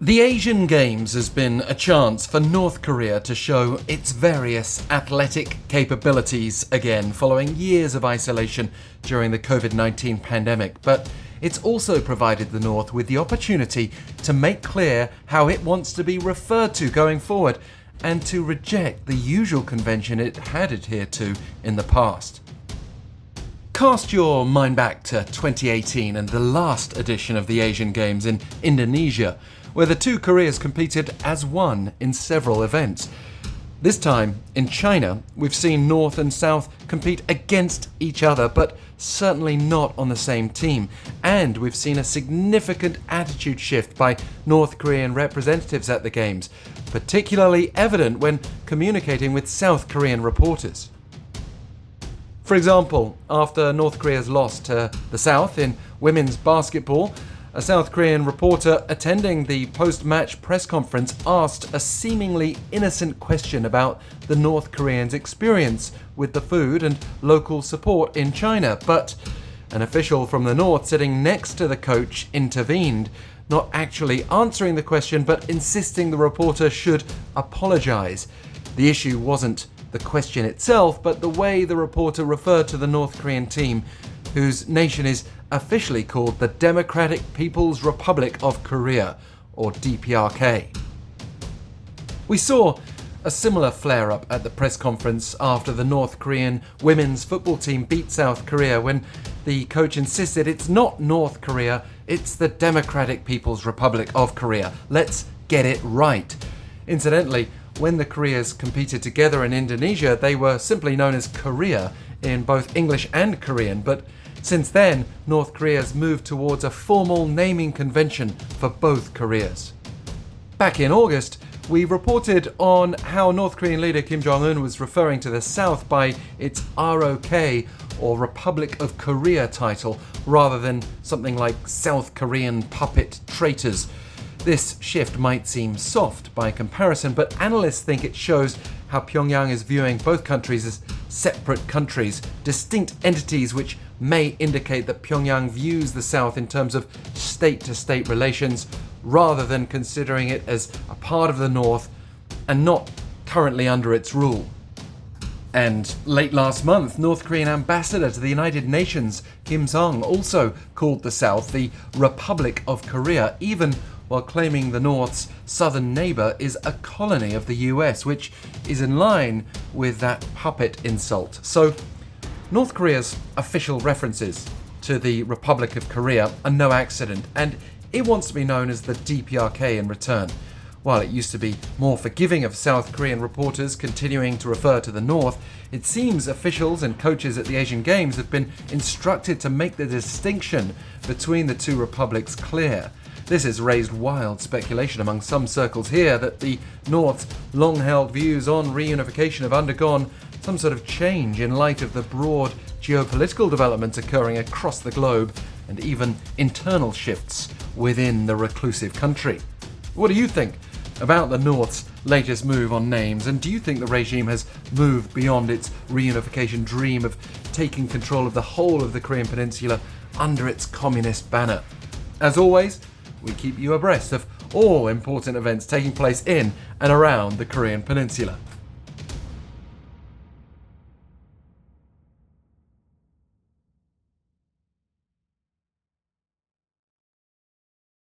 The Asian Games has been a chance for North Korea to show its various athletic capabilities again following years of isolation during the COVID-19 pandemic, but it's also provided the North with the opportunity to make clear how it wants to be referred to going forward and to reject the usual convention it had adhered to in the past. Cast your mind back to 2018 and the last edition of the Asian Games in Indonesia, where the two Koreas competed as one in several events. This time, in China, we've seen North and South compete against each other, but certainly not on the same team. And we've seen a significant attitude shift by North Korean representatives at the Games, particularly evident when communicating with South Korean reporters. For example, after North Korea's loss to the South in women's basketball, a South Korean reporter attending the post-match press conference asked a seemingly innocent question about the North Koreans' experience with the food and local support in China, but an official from the North sitting next to the coach intervened, not actually answering the question but insisting the reporter should apologize. The issue wasn't the question itself, but the way the reporter referred to the North Korean team, whose nation is officially called the Democratic People's Republic of Korea, or DPRK. We saw a similar flare-up at the press conference after the North Korean women's football team beat South Korea when the coach insisted it's not North Korea, it's the Democratic People's Republic of Korea. Let's get it right. Incidentally, when the Koreas competed together in Indonesia, they were simply known as Korea in both English and Korean, but since then, North Korea's moved towards a formal naming convention for both Koreas. Back in August, we reported on how North Korean leader Kim Jong-un was referring to the South by its ROK, or Republic of Korea title, rather than something like South Korean puppet traitors. This shift might seem soft by comparison, but analysts think it shows how Pyongyang is viewing both countries as separate countries, distinct entities which may indicate that Pyongyang views the South in terms of state-to-state relations rather than considering it as a part of the North and not currently under its rule. And late last month, North Korean ambassador to the United Nations, Kim Sung, also called the South the Republic of Korea, even while claiming the North's southern neighbour is a colony of the US, which is in line with that puppet insult. So, North Korea's official references to the Republic of Korea are no accident, and it wants to be known as the DPRK in return. While it used to be more forgiving of South Korean reporters continuing to refer to the North, it seems officials and coaches at the Asian Games have been instructed to make the distinction between the two republics clear. This has raised wild speculation among some circles here that the North's long-held views on reunification have undergone some sort of change in light of the broad geopolitical developments occurring across the globe and even internal shifts within the reclusive country. What do you think about the North's latest move on names, and do you think the regime has moved beyond its reunification dream of taking control of the whole of the Korean peninsula under its communist banner? As always, we keep you abreast of all important events taking place in and around the Korean peninsula.